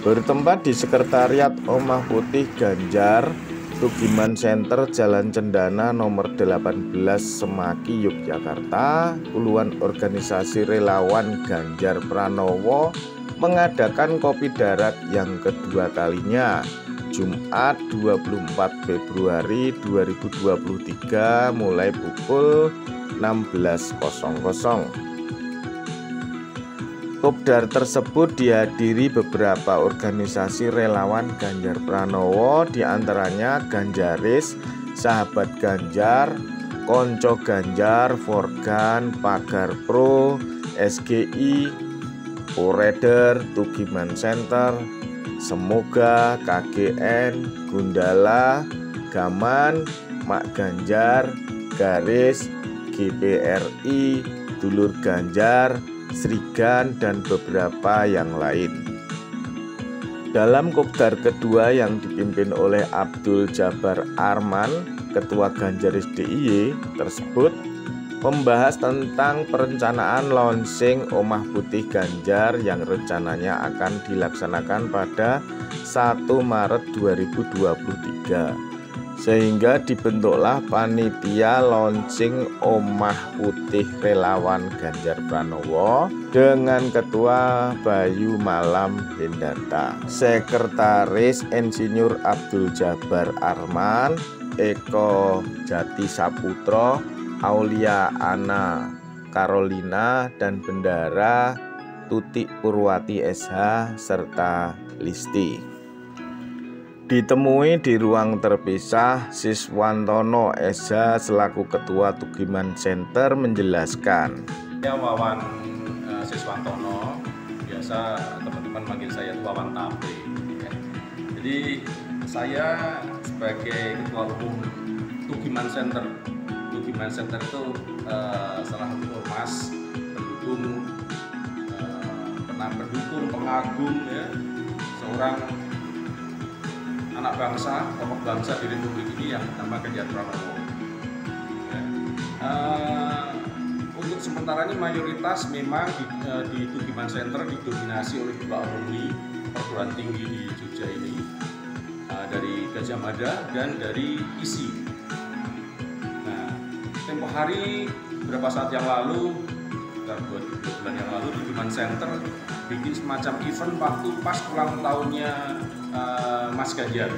Bertempat di Sekretariat Omah Putih Ganjar, Tugiman Center, Jalan Cendana nomor 18, Semaki, Yogyakarta, puluhan organisasi relawan Ganjar Pranowo mengadakan kopi darat yang kedua kalinya, Jumat 24 Februari 2023 mulai pukul 16.00. Kopdar tersebut dihadiri beberapa organisasi relawan Ganjar Pranowo, diantaranya Ganjaris, Sahabat Ganjar, Konco Ganjar, Forgan, Pagar Pro, SGI, Oreder, Tugiman Center, Semoga, KGN, Gundala, Gaman, Mak Ganjar, Garis, GPRI, Dulur Ganjar, Srigan, dan beberapa yang lain. Dalam kopdar kedua yang dipimpin oleh Abdul Jabar Arman, Ketua Ganjaris DIY tersebut, membahas tentang perencanaan launching Omah Putih Ganjar yang rencananya akan dilaksanakan pada 1 Maret 2023. Sehingga dibentuklah panitia launching Omah Putih Relawan Ganjar Pranowo dengan Ketua Bayu Malam Hendarta, Sekretaris Insinyur Abdul Jabar Arman, Eko Jati Saputro, Aulia Ana Carolina, dan Bendara Tutik Purwati SH serta Listi. Ditemui di ruang terpisah, Siswantono SH selaku Ketua Tugiman Center menjelaskan. Saya Wawan Siswantono, biasa teman-teman manggil saya Wawan Tape. Jadi saya sebagai Ketua Umum Tugiman Center. Tugiman Center itu salah satu ormas pendukung, pengagum ya, seorang anak bangsa, tokoh bangsa di Republik ini yang bernama Ganjar Pranowo. Ya. Untuk sementara ini mayoritas memang di Tugiman Center didominasi oleh dua alumni perguruan tinggi di Jogja ini, dari Gajah Mada dan dari ISI. Nah, tempo hari beberapa saat yang lalu, sekitar 2 bulan yang lalu, Tugiman Center bikin semacam event waktu pas ulang tahunnya Mas Ganjar.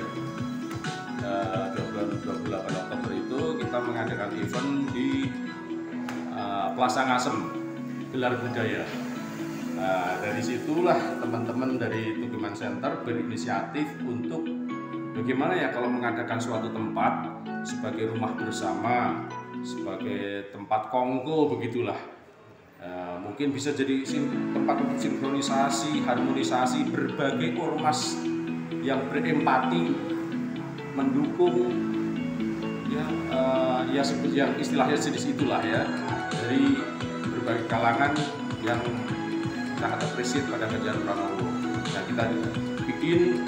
28 Oktober itu kita mengadakan event di Plaza Ngasem, gelar budaya. Dari situlah teman-teman dari Tugiman Center berinisiatif untuk bagaimana ya kalau mengadakan suatu tempat sebagai rumah bersama, sebagai tempat kongko begitulah. Mungkin bisa jadi tempat untuk sinkronisasi, harmonisasi berbagai ormas yang berempati, mendukung ya, yang istilahnya jenis itulah ya, dari berbagai kalangan yang sangat apresiat pada Ganjar Pranowo. Nah, kita bikin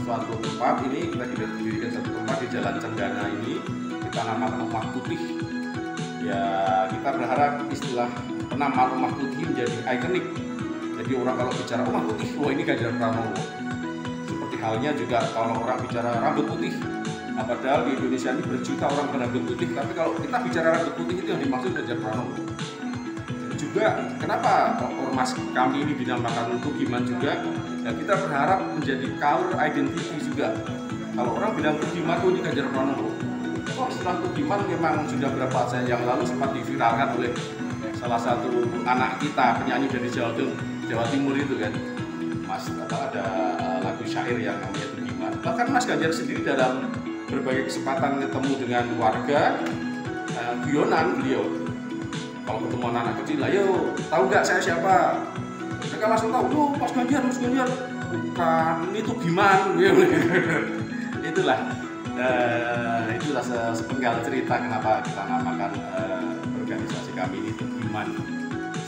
suatu tempat ini, kita dirikan satu tempat di Jalan Cendana ini, kita namakan Omah Putih. Ya, kita berharap istilah penamaan Omah Putih menjadi ikonik. Jadi orang kalau bicara Omah Putih, wah ini Ganjar Pranowo. Seperti halnya juga kalau orang bicara rambut putih, padahal di Indonesia ini berjuta orang berambut putih, tapi kalau kita bicara rambut putih itu yang dimaksud Ganjar Pranowo. Juga kenapa ormas kami ini dinamakan Tugiman juga? Ya, kita berharap menjadi color identity juga. Kalau orang bilang Tugiman, ini Ganjar Pranowo. Oh, setelah Tugiman memang sudah beberapa saat yang lalu sempat diviralkan oleh salah satu anak kita, penyanyi dari Jawa Timur itu kan, Mas, ada lagu syair yang namanya Tugiman. Bahkan Mas Ganjar sendiri dalam berbagai kesempatan ketemu dengan warga, guyonan beliau. Kalau ketemu anak kecil, ayo tahu nggak saya siapa? Mereka langsung tahu, oh Mas Ganjar, bukan, ini Tugiman. Itulah sepenggal cerita kenapa kita namakan organisasi kami ini Tugiman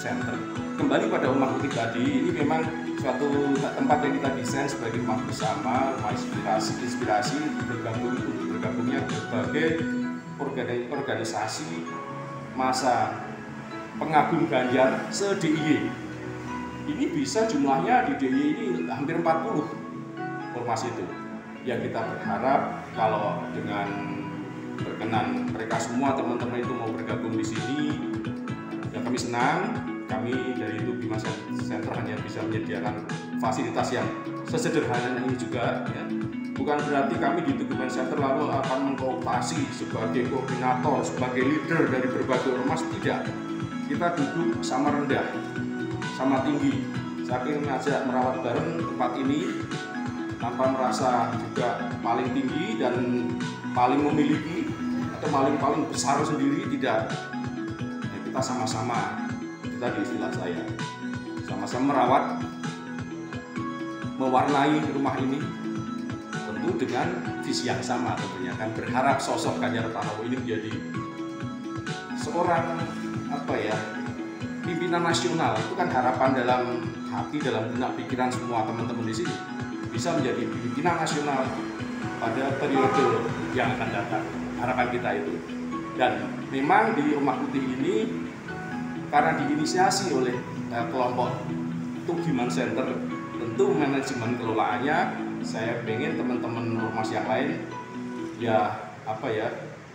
Center. Kembali pada Omah Putih tadi, ini memang suatu tempat yang kita desain sebagai rumah bersama, rumah inspirasi bergabungnya berbagai organisasi masa pengagum Ganjar se-DIY. Ini bisa jumlahnya di DIY ini hampir 40 ormas itu. Ya kita berharap kalau dengan berkenan mereka semua teman-teman itu mau bergabung di sini, ya kami senang. Kami dari Tugiman Center hanya bisa menyediakan fasilitas yang sesederhana ini juga, ya. Bukan berarti kami di Tugiman Center lalu akan mengkooptasi sebagai koordinator, sebagai leader dari berbagai ormas, tidak. Kita duduk sama rendah, sama tinggi. Saya ingin mengajak merawat bareng tempat ini tanpa merasa juga paling tinggi dan paling memiliki atau paling besar sendiri, tidak. Ya, kita sama-sama, itu tadi istilah saya, sama-sama merawat, mewarnai rumah ini, tentu dengan visi yang sama tentunya, kan berharap sosok Ganjar Pranowo ini menjadi seorang pimpinan nasional. Itu kan harapan dalam hati, dalam benak pikiran semua teman-teman di sini, bisa menjadi pimpinan nasional pada periode yang akan datang. Harapan kita itu. Dan memang di Rumah Putih ini karena diinisiasi oleh kelompok Tugiman Center, tentu manajemen kelolaannya saya pengen teman-teman ormas yang lain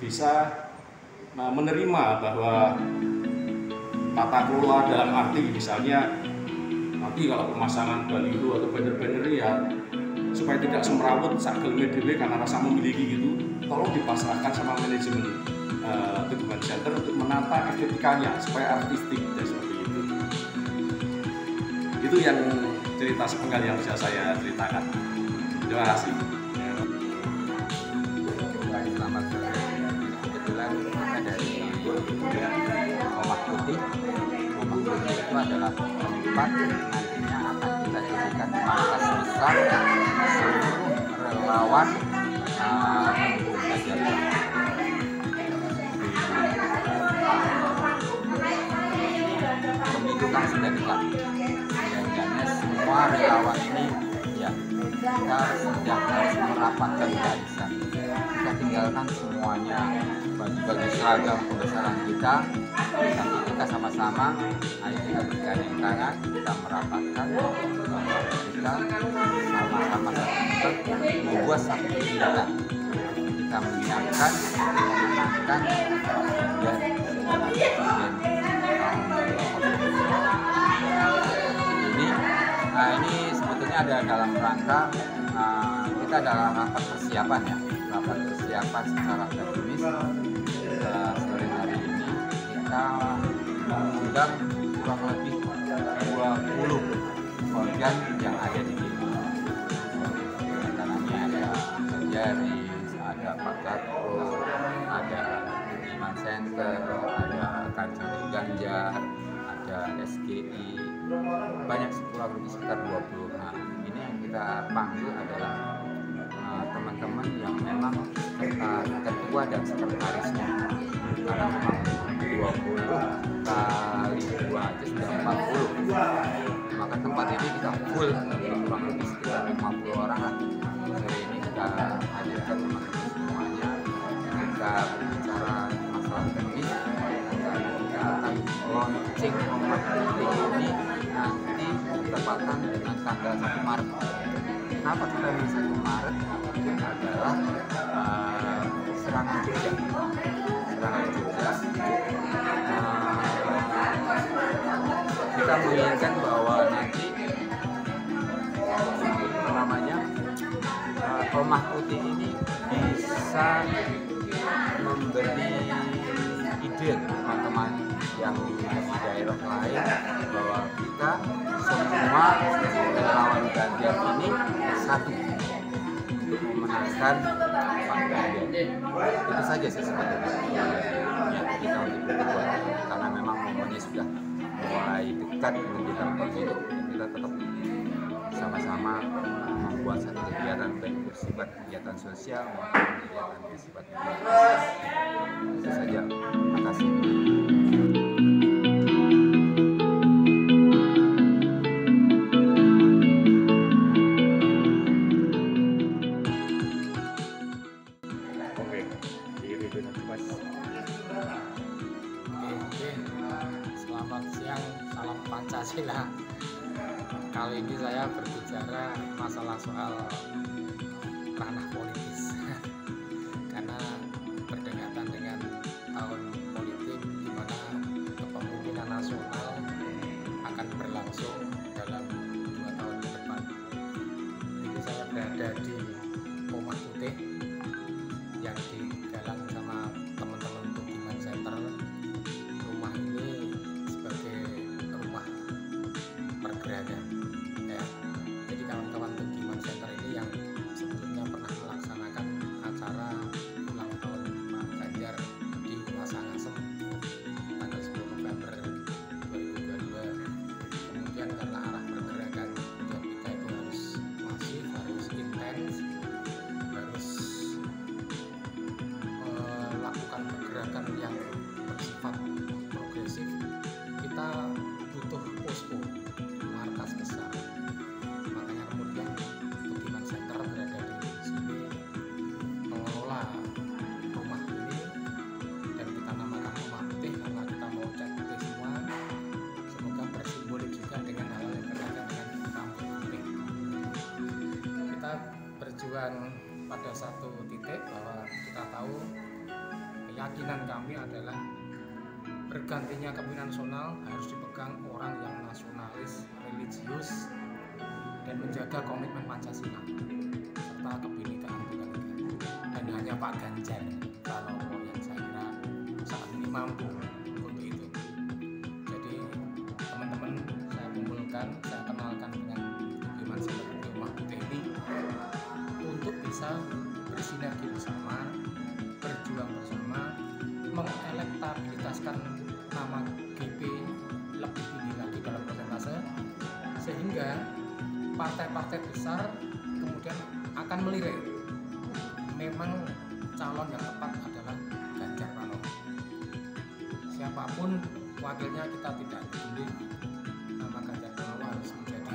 bisa menerima bahwa tata kelola dalam arti misalnya nanti kalau pemasangan baliho atau banner-banner ya supaya tidak semrawut sak geleme dhewe karena rasa memiliki gitu, tolong dipasrahkan sama manajemen Tugiman Center untuk menata estetikanya supaya artistik dan seperti itu. Itu yang cerita sepenggal yang bisa saya ceritakan. Terima kasih. Selamat sore. Kebetulan kita dari Rumah Putih. Rumah Putih itu adalah tempat nantinya akan kita jadikan markas besar seluruh relawan Ganjar Pranowo. Pemilu kan sudah dekat. Sehingga semua relawan ini ya kita sudah harus merapatkan barisan. Kita tinggalkan semuanya baju-baju seragam kebesaran kita, tapi kita sama-sama, ayo kita bergandeng tangan, kita merapatkan bahwa kita sama-sama membuat satu kegiatan. Kita menyiapkan, memenangkan dan ini sebetulnya ada dalam rangka kita adalah rapat persiapan ya, rapat persiapan secara akademis. Sore hari ini kita mengundang kurang lebih 20 organ yang ada di sini. Antaranya ada Ganjaris, ada Pak Gatro, ada Tugiman Center, ada Kancari Ganjar, ada SGI, banyak kurang lebih sekitar 20. Nah, ini yang kita panggil adalah teman-teman yang memang ketua dan sekretarisnya, karena memang 20 kali 2 aja sudah 40. Maka tempat ini kita full kurang lebih sekitar 50 orang lah. Hari ini kita hadirkan teman-teman semuanya, kita berbicara masalah teknis, kita akan launching Rumah Putih ini nanti bertepatan dengan tanggal 1 Maret. Kenapa kita milih 1 Maret? Adalah serangan Jogja. Kita menginginkan bahwa nanti Rumah Putih ini bisa memberi ide teman-teman yang di daerah lain bahwa kita semua relawan Ganjar ini satu untuk memenangkan Pak Ganjar. Itu saja sih sebenarnya yang kita untuk berbuat, karena memang momennya sudah mulai dekat menjelang pemilu. Kita tetap sama-sama membuat satu kegiatan baik bersifat kegiatan sosial maupun kegiatan bersifat politik. Itu saja. Terima kasih. Selamat siang, salam Pancasila. Kali ini saya berbicara masalah soal ranah politis karena berdekatan dengan tahun politik di mana kepemimpinan nasional akan berlangsung dalam 2 tahun ke depan. Ini saya berada di Rumah Putih yang digalang sama teman-teman Tugiman Center. Rumah ini sebagai rumah pergerakan ya. Jadi kawan-kawan Tugiman Center ini yang sebelumnya pernah melaksanakan acara ulang tahun Pak Ganjar di Wasangasem tanggal 10 November 2022. Kemudian karena arah pergerakan tujuan kita itu harus masif, harus intens, harus melakukan pergerakan yang bersifat progresif, kita butuh posko, markas besar. Makanya kemudian Tugiman Center berada di sini mengelola rumah ini, dan kita namakan Rumah Putih karena kita mau cat putih semua. Semoga bersimbolik juga dengan hal yang berkaitan dengan rambut putih. Kita berjuang pada satu titik bahwa kita tahu keyakinan kami adalah bergantinya kepemimpinan nasional harus dipegang orang yang nasionalis, religius, dan menjaga komitmen Pancasila serta kebinekaan tunggal ika. Dan hanya Pak Ganjar kalau yang saya kira saat ini mampu untuk itu. Jadi teman-teman, saya kumpulkan, saya kenalkan dengan Tugiman Center di Rumah Putih ini untuk bisa bersinergi bersama, berjuang bersama, mengelektabilitaskan nama GP lebih tinggi lagi dalam persentase, sehingga partai-partai besar kemudian akan melirik memang calon yang tepat adalah Ganjar Pranowo. Siapapun wakilnya kita tidak peduli, nama Ganjar Pranowo harus menjadi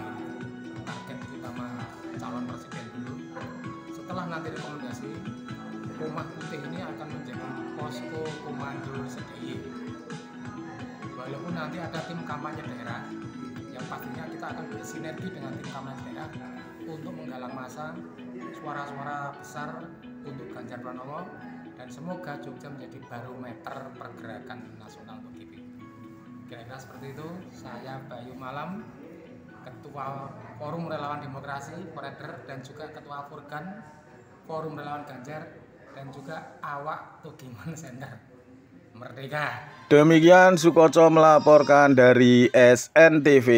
target utama calon presiden dulu. Setelah nanti rekomendasi, Rumah Putih ini akan menjadi posko komando SDY. Walaupun nanti ada tim kampanye daerah, yang pastinya kita akan bersinergi dengan tim kampanye daerah untuk menggalang massa, suara-suara besar untuk Ganjar Pranowo, dan semoga Jogja menjadi barometer pergerakan nasional untuk GP. Kira-kira seperti itu. Saya Bayu Malam, Ketua Forum Relawan Demokrasi Forever, dan juga Ketua Furgan Forum Relawan Ganjar, dan juga awak Tugiman Center. Merdeka. Demikian Sukoco melaporkan dari SNTV.